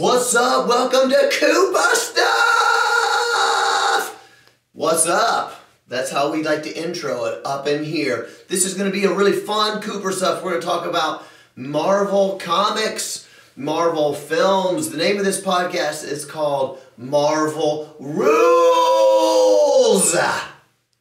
What's up? Welcome to Cooper Stuff! What's up? That's how we like to intro it up in here. This is going to be a really fun Cooper Stuff. We're going to talk about Marvel Comics, Marvel Films. The name of this podcast is called Marvel Rules.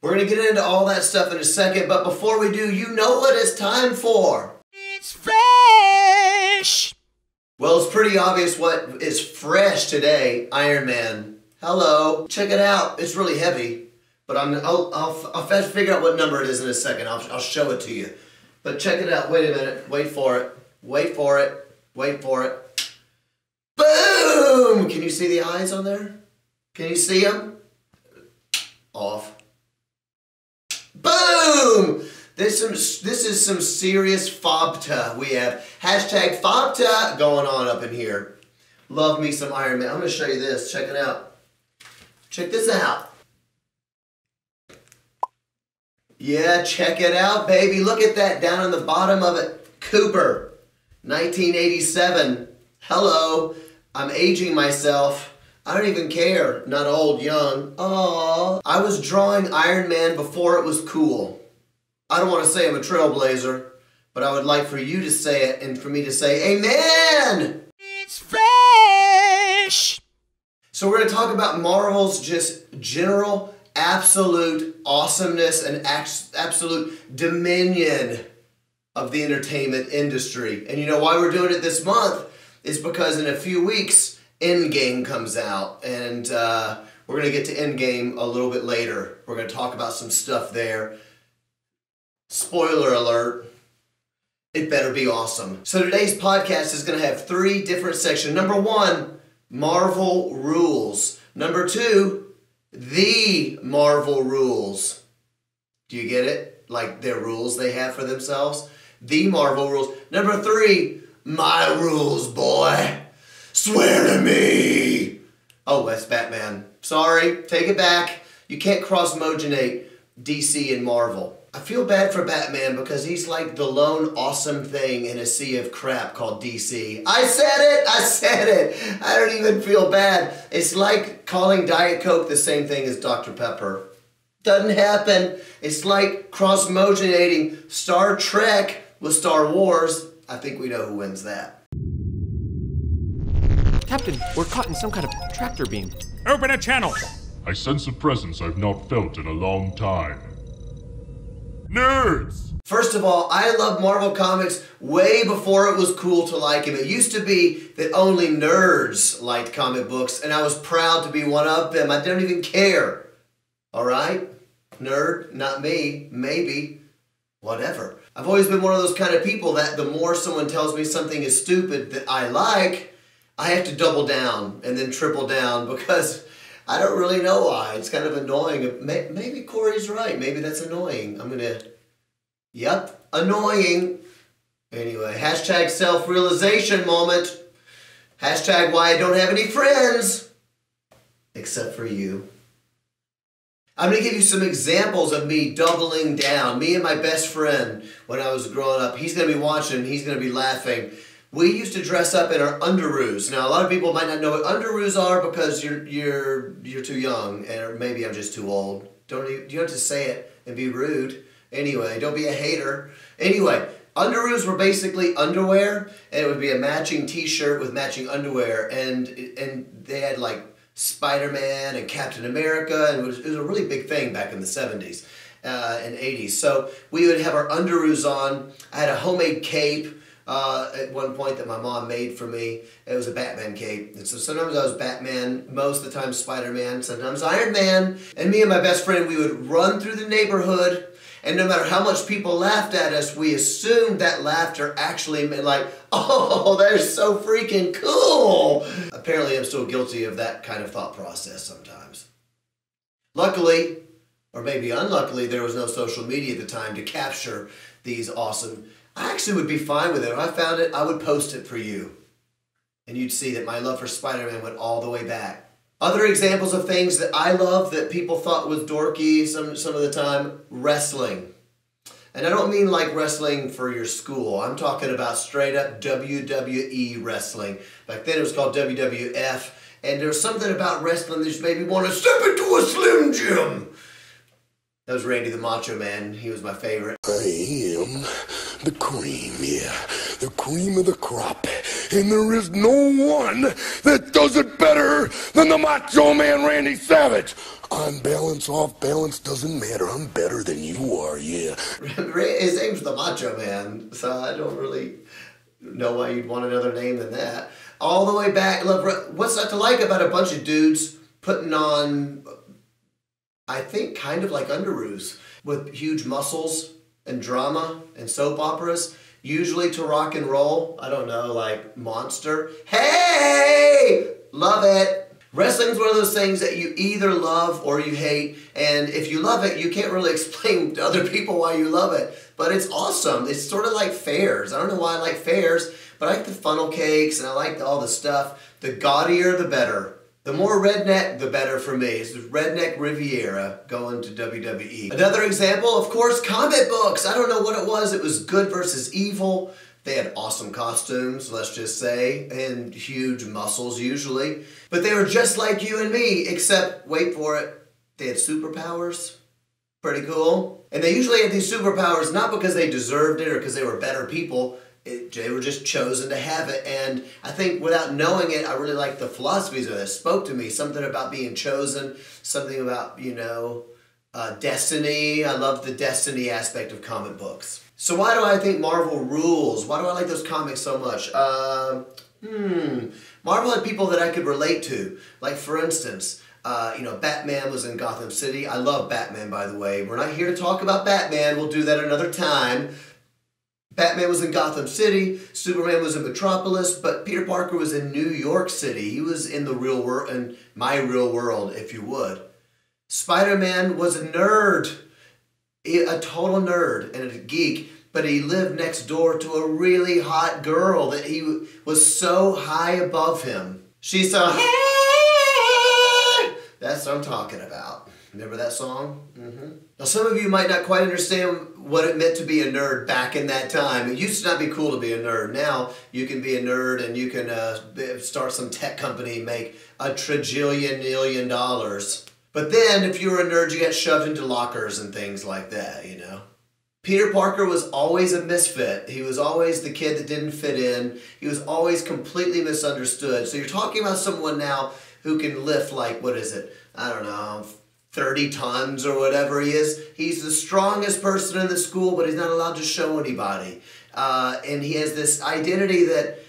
We're going to get into all that stuff in a second, but before we do, you know what it's time for. It's fresh! Well, it's pretty obvious what is fresh today. Iron Man. Hello. Check it out. It's really heavy, but I'll have to figure out what number it is in a second. I'll show it to you. But check it out. Wait a minute. Wait for it. Wait for it. Wait for it. Boom! Can you see the eyes on there? Can you see them? Off. Boom! This is some serious FOBTA we have. Hashtag FOBTA going on up in here. Love me some Iron Man. I'm going to show you this. Check it out. Check this out. Yeah, check it out, baby. Look at that down on the bottom of it. Cooper, 1987. Hello. I'm aging myself. I don't even care. Not old, young. Aww. I was drawing Iron Man before it was cool. I don't want to say I'm a trailblazer, but I would like for you to say it and for me to say, Amen! It's fresh! So we're going to talk about Marvel's just general, absolute awesomeness and absolute dominion of the entertainment industry. And you know why we're doing it this month is because in a few weeks, Endgame comes out. And we're going to get to Endgame a little bit later. We're going to talk about some stuff there. Spoiler alert, it better be awesome. So today's podcast is going to have 3 different sections. Number 1, Marvel Rules. Number 2, the Marvel Rules. Do you get it? Like their rules they have for themselves? The Marvel Rules. Number 3, my rules, boy. Swear to me. Oh, that's Batman. Sorry, take it back. You can't cross-mogenate DC and Marvel. I feel bad for Batman because he's like the lone awesome thing in a sea of crap called DC. I said it! I said it! I don't even feel bad. It's like calling Diet Coke the same thing as Dr. Pepper. Doesn't happen. It's like cross-mogenating Star Trek with Star Wars. I think we know who wins that. Captain, we're caught in some kind of tractor beam. Open a channel! I sense a presence I've not felt in a long time. Nerds! First of all, I love Marvel Comics way before it was cool to like him. It used to be that only nerds liked comic books, and I was proud to be one of them. I don't even care. All right? Nerd, not me, maybe, whatever. I've always been one of those kind of people that the more someone tells me something is stupid that I like, I have to double down and then triple down because I don't really know why. It's kind of annoying. Maybe Corey's right. Maybe that's annoying. Yep, annoying. Anyway, hashtag self-realization moment. Hashtag why I don't have any friends. Except for you. I'm going to give you some examples of me doubling down. Me and my best friend when I was growing up. He's going to be watching. He's going to be laughing. We used to dress up in our underoos. Now, a lot of people might not know what underoos are because you're too young, or maybe I'm just too old. You don't have to say it and be rude. Anyway, don't be a hater. Anyway, underoos were basically underwear, and it would be a matching T-shirt with matching underwear, and they had like Spider-Man and Captain America, and it was a really big thing back in the 70s and 80s. So we would have our underoos on. I had a homemade cape. At one point that my mom made for me. It was a Batman cape. And so sometimes I was Batman, most of the time Spider-Man, sometimes Iron Man. And me and my best friend, we would run through the neighborhood, and no matter how much people laughed at us, we assumed that laughter actually meant like, oh, they're so freaking cool. Apparently I'm still guilty of that kind of thought process sometimes. Luckily, or maybe unluckily, there was no social media at the time to capture these awesome. I actually would be fine with it. If I found it, I would post it for you. And you'd see that my love for Spider-Man went all the way back. Other examples of things that I love that people thought was dorky some of the time, wrestling. And I don't mean like wrestling for your school. I'm talking about straight up WWE wrestling. Back then it was called WWF. And there was something about wrestling that just made me want to step into a Slim Jim. That was Randy the Macho Man. He was my favorite. I am the cream, yeah. The cream of the crop. And there is no one that does it better than the Macho Man Randy Savage. On balance, off balance, doesn't matter. I'm better than you are, yeah. His name's the Macho Man, so I don't really know why you'd want another name than that. All the way back, look, what's not to like about a bunch of dudes putting on, I think, kind of like underoos with huge muscles and drama and soap operas, usually to rock and roll. I don't know, like Monster. Hey! Love it. Wrestling's one of those things that you either love or you hate, and if you love it, you can't really explain to other people why you love it, but it's awesome. It's sort of like fairs. I don't know why I like fairs, but I like the funnel cakes and I like all the stuff. The gaudier, the better. The more redneck, the better for me. It's the Redneck Riviera going to WWE. Another example, of course, comic books. I don't know what it was. It was good versus evil. They had awesome costumes, let's just say, and huge muscles usually. But they were just like you and me, except, wait for it, they had superpowers. Pretty cool. And they usually had these superpowers not because they deserved it or because they were better people. They were just chosen to have it. And I think without knowing it, I really liked the philosophies of it. It spoke to me, something about being chosen, something about, you know, destiny. I love the destiny aspect of comic books. So why do I think Marvel rules? Why do I like those comics so much? Marvel had people that I could relate to. Like, for instance, you know, Batman was in Gotham City. I love Batman, by the way. We're not here to talk about Batman. We'll do that another time. Batman was in Gotham City. Superman was in Metropolis. But Peter Parker was in New York City. He was in the real world, in my real world, if you would. Spider-Man was a nerd. A total nerd and a geek, but he lived next door to a really hot girl that he was so high above him. She's so, hey! That's what I'm talking about. Remember that song? Now, some of you might not quite understand what it meant to be a nerd back in that time. It used to not be cool to be a nerd. Now, you can be a nerd and you can start some tech company and make $1 trillion dollars. But then, if you were a nerd, you got shoved into lockers and things like that, you know. Peter Parker was always a misfit. He was always the kid that didn't fit in. He was always completely misunderstood. So you're talking about someone now who can lift, like, what is it? I don't know, 30 tons or whatever he is. He's the strongest person in the school, but he's not allowed to show anybody. And he has this identity that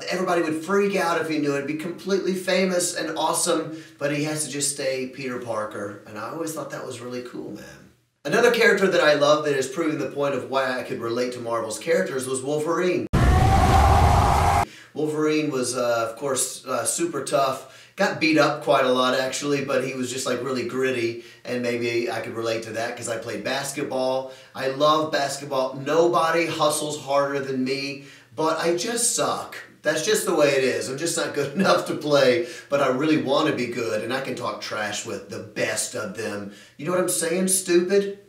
everybody would freak out if he knew it. It'd be completely famous and awesome, but he has to just stay Peter Parker. And I always thought that was really cool, man. Another character that I love that is proving the point of why I could relate to Marvel's characters was Wolverine. Wolverine was, of course, super tough. Got beat up quite a lot, actually, but he was just like really gritty, and maybe I could relate to that because I played basketball. I love basketball. Nobody hustles harder than me, but I just suck. That's just the way it is. I'm just not good enough to play, but I really want to be good, and I can talk trash with the best of them. You know what I'm saying, stupid?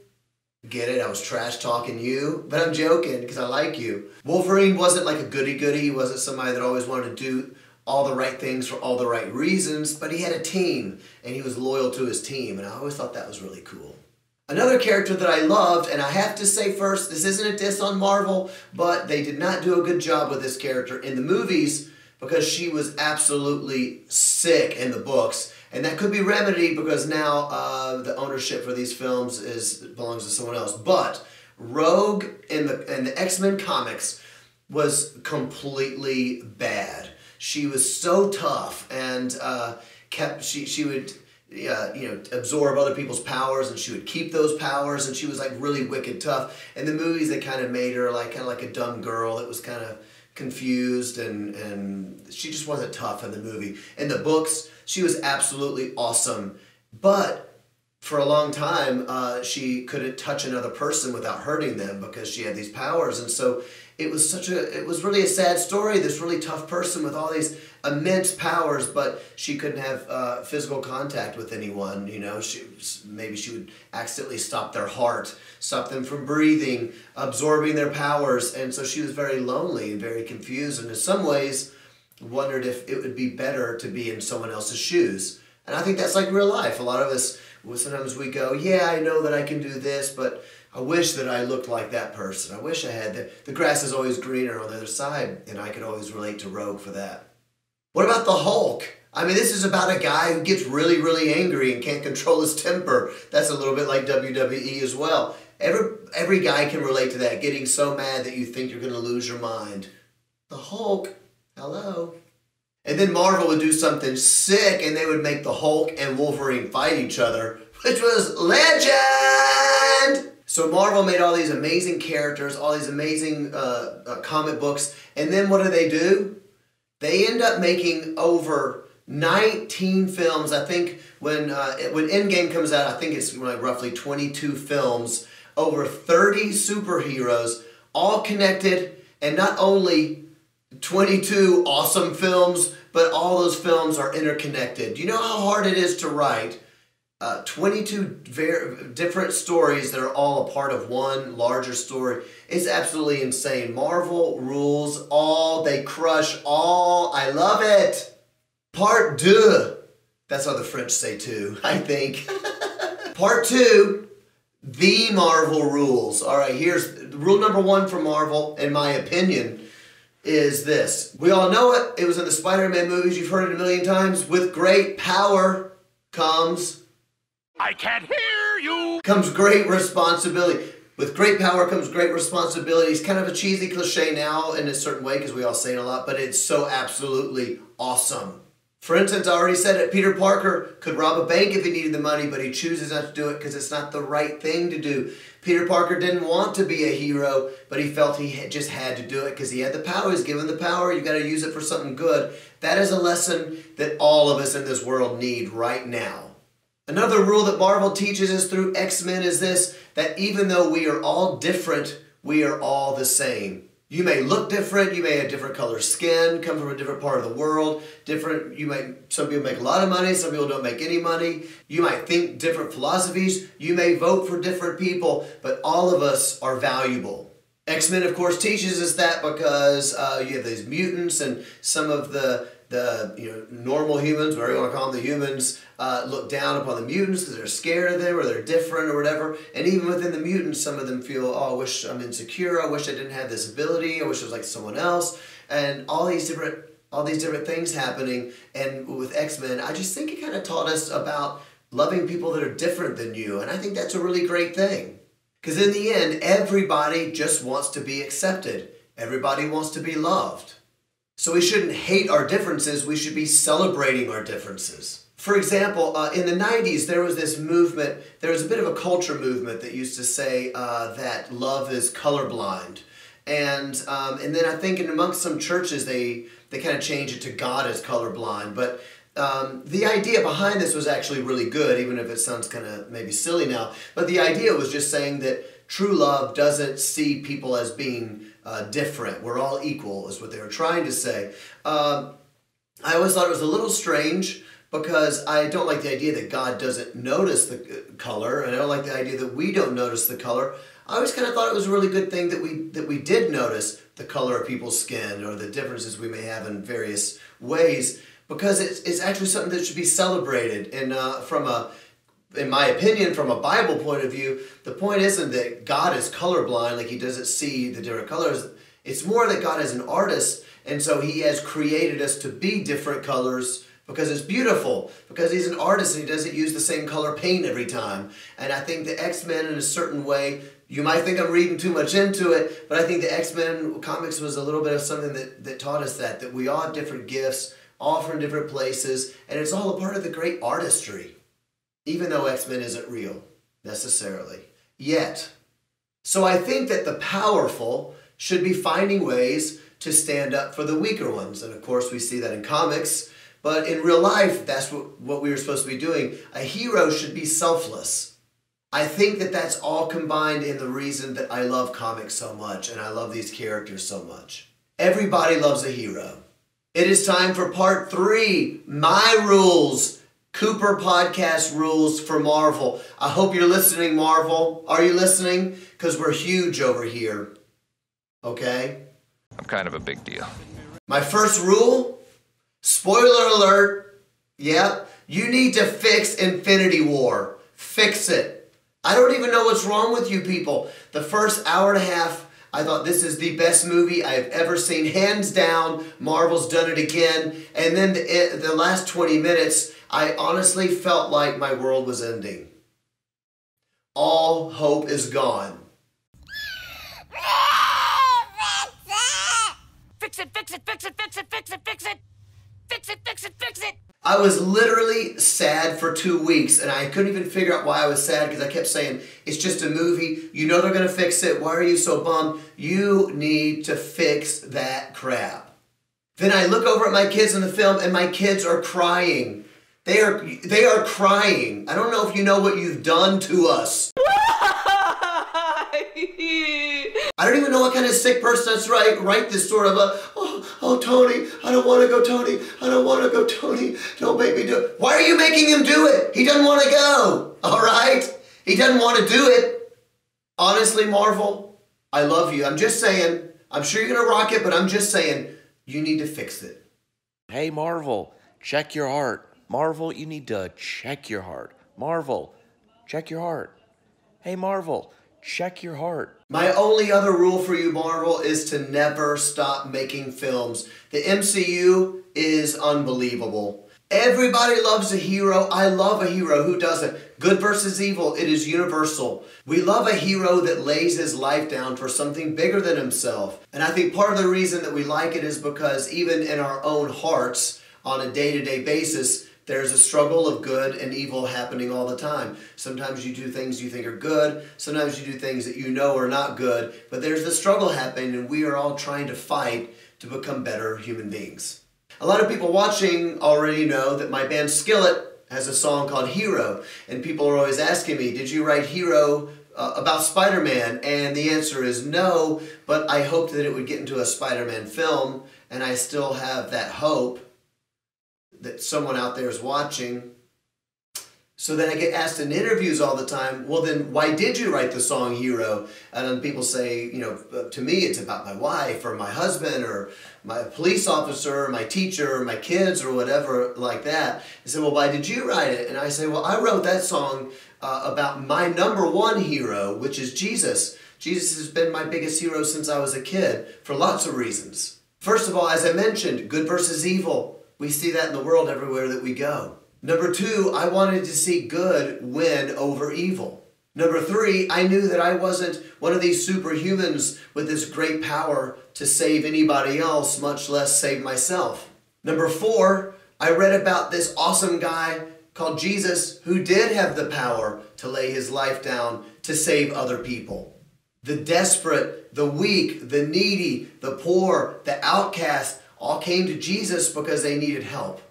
Get it? I was trash talking you, but I'm joking because I like you. Wolverine wasn't like a goody-goody. He wasn't somebody that always wanted to do all the right things for all the right reasons, but he had a team, and he was loyal to his team, and I always thought that was really cool. Another character that I loved, and I have to say first, this isn't a diss on Marvel, but they did not do a good job with this character in the movies because she was absolutely sick in the books. And that could be remedied because now the ownership for these films belongs to someone else. But Rogue in the X-Men comics was completely bad. She was so tough and she would you know, absorb other people's powers, and she would keep those powers, and she was like really wicked tough. In the movies, they kind of made her like kind of like a dumb girl that was kind of confused, and she just wasn't tough in the movie. In the books, she was absolutely awesome, but For a long time, she couldn't touch another person without hurting them because she had these powers. And so it was really a sad story. This really tough person with all these immense powers, but she couldn't have physical contact with anyone. You know, maybe she would accidentally stop their heart, stop them from breathing, absorbing their powers. And so she was very lonely and very confused, and in some ways wondered if it would be better to be in someone else's shoes. And I think that's like real life. A lot of us, sometimes we go, yeah, I know that I can do this, but I wish that I looked like that person. I wish I had the grass is always greener on the other side, and I could always relate to Rogue for that. What about the Hulk? I mean, this is about a guy who gets really, really angry and can't control his temper. That's a little bit like WWE as well. Every guy can relate to that, getting so mad that you think you're going to lose your mind. The Hulk, hello. And then Marvel would do something sick, and they would make the Hulk and Wolverine fight each other, which was legend! So Marvel made all these amazing characters, all these amazing comic books, and then what do? They end up making over 19 films. I think when Endgame comes out, I think it's like roughly 22 films, over 30 superheroes, all connected, and not only 22 awesome films, but all those films are interconnected. Do you know how hard it is to write 22 very different stories that are all a part of one larger story? It's absolutely insane. Marvel rules all. They crush all. I love it. Part 2. That's how the French say too, I think. Part 2. The Marvel rules. All right, here's rule number 1 for Marvel, in my opinion, is this. We all know it. It was in the Spider-Man movies. You've heard it a million times. With great power comes... I can't hear you! Comes great responsibility. With great power comes great responsibility. It's kind of a cheesy cliche now in a certain way because we all say it a lot, but it's so absolutely awesome. For instance, I already said it, Peter Parker could rob a bank if he needed the money, but he chooses not to do it because it's not the right thing to do. Peter Parker didn't want to be a hero, but he felt he just had to do it because he had the power. He's given the power. You got to use it for something good. That is a lesson that all of us in this world need right now. Another rule that Marvel teaches us through X-Men is this, that even though we are all different, we are all the same. You may look different, you may have different color skin, come from a different part of the world, some people make a lot of money, some people don't make any money. You might think different philosophies, you may vote for different people, but all of us are valuable. X-Men, of course, teaches us that because you have these mutants, and some of the normal humans, whatever you want to call them, the humans, look down upon the mutants because they're scared of them or they're different or whatever. And even within the mutants, some of them feel, oh, I wish I'm insecure. I wish I didn't have this ability. I wish I was like someone else. And all these different things happening. And with X-Men, I just think it kind of taught us about loving people that are different than you. And I think that's a really great thing. Because in the end, everybody just wants to be accepted. Everybody wants to be loved. So we shouldn't hate our differences, we should be celebrating our differences. For example, in the 90s, there was this movement, there was a bit of a culture movement that used to say that love is colorblind. And then I think amongst some churches, they kind of changed it to God is colorblind. But the idea behind this was actually really good, even if it sounds kind of maybe silly now. But the idea was just saying that true love doesn't see people as being different. We're all equal, is what they were trying to say. I always thought it was a little strange because I don't like the idea that God doesn't notice the color, and I don't like the idea that we don't notice the color. I always kind of thought it was a really good thing that we did notice the color of people's skin or the differences we may have in various ways, because it's actually something that should be celebrated. And in my opinion, from a Bible point of view, the point isn't that God is colorblind, like he doesn't see the different colors. It's more that God is an artist, and so he has created us to be different colors because it's beautiful, because he's an artist and he doesn't use the same color paint every time. And I think the X-Men, in a certain way, you might think I'm reading too much into it, but I think the X-Men comics was a little bit of something that taught us that we all have different gifts, all from different places, and it's all a part of the great artistry. Even though X-Men isn't real, necessarily, yet. So I think that the powerful should be finding ways to stand up for the weaker ones. And of course we see that in comics. But in real life, that's what we were supposed to be doing. A hero should be selfless. I think that that's all combined in the reason that I love comics so much and I love these characters so much. Everybody loves a hero. It is time for part 3, my rules, Cooper podcast rules for Marvel. I hope you're listening, Marvel. Are you listening? Because we're huge over here. Okay? I'm kind of a big deal. My first rule, spoiler alert, yep, you need to fix Infinity War. Fix it. I don't even know what's wrong with you people. The first hour and a half, I thought this is the best movie I've ever seen. Hands down, Marvel's done it again. And then the last 20 minutes, I honestly felt like my world was ending. All hope is gone. Fix it, fix it, fix it, fix it, fix it, fix it. Fix it, fix it, fix it. I was literally sad for 2 weeks, and I couldn't even figure out why I was sad because I kept saying, it's just a movie. You know they're going to fix it. Why are you so bummed? You need to fix that crap. Then I look over at my kids in the film, and my kids are crying. They are crying. I don't know if you know what you've done to us. I don't even know what kind of sick person that's write this sort of a, oh, Tony, I don't want to go, Tony. I don't want to go, Tony. Don't make me do it. Why are you making him do it? He doesn't want to go, all right? He doesn't want to do it. Honestly, Marvel, I love you. I'm just saying, I'm sure you're going to rock it, but I'm just saying, you need to fix it. Hey, Marvel, check your heart. Marvel, you need to check your heart. Marvel, check your heart. Hey, Marvel, check your heart. My only other rule for you, Marvel, is to never stop making films. The MCU is unbelievable. Everybody loves a hero. I love a hero. Who doesn't? Good versus evil. It is universal. We love a hero that lays his life down for something bigger than himself. And I think part of the reason that we like it is because even in our own hearts, on a day-to-day basis, there's a struggle of good and evil happening all the time. Sometimes you do things you think are good. Sometimes you do things that you know are not good. But there's the struggle happening, and we are all trying to fight to become better human beings. A lot of people watching already know that my band Skillet has a song called Hero. And people are always asking me, did you write Hero about Spider-Man? And the answer is no, but I hoped that it would get into a Spider-Man film, and I still have that hope that someone out there is watching. So then I get asked in interviews all the time, well then why did you write the song Hero? And then people say, you know, to me it's about my wife or my husband or my police officer or my teacher or my kids or whatever like that. They say, well, why did you write it? And I say, well, I wrote that song about my number one hero, which is Jesus. Jesus has been my biggest hero since I was a kid for lots of reasons. First of all, as I mentioned, good versus evil. We see that in the world everywhere that we go. Number 2, I wanted to see good win over evil. Number 3, I knew that I wasn't one of these superhumans with this great power to save anybody else, much less save myself. Number 4, I read about this awesome guy called Jesus who did have the power to lay his life down to save other people. The desperate, the weak, the needy, the poor, the outcast, all came to Jesus because they needed help.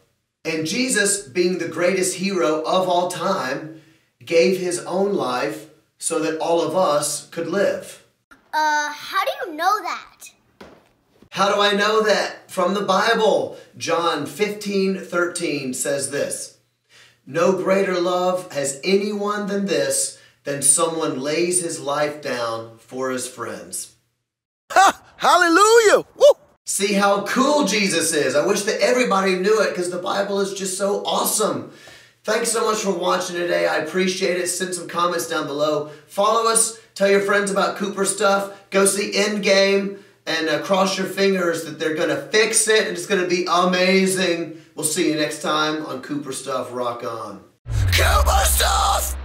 And Jesus, being the greatest hero of all time, gave his own life so that all of us could live. How do you know that? How do I know that? From the Bible. John 15:13 says this, no greater love has anyone than this, than someone lays his life down for his friends. Ha! Hallelujah! Woo! See how cool Jesus is. I wish that everybody knew it because the Bible is just so awesome. Thanks so much for watching today. I appreciate it. Send some comments down below. Follow us. Tell your friends about Cooper stuff. Go see Endgame and cross your fingers that they're going to fix it and it's going to be amazing. We'll see you next time on Cooper Stuff. Rock on. Cooper Stuff!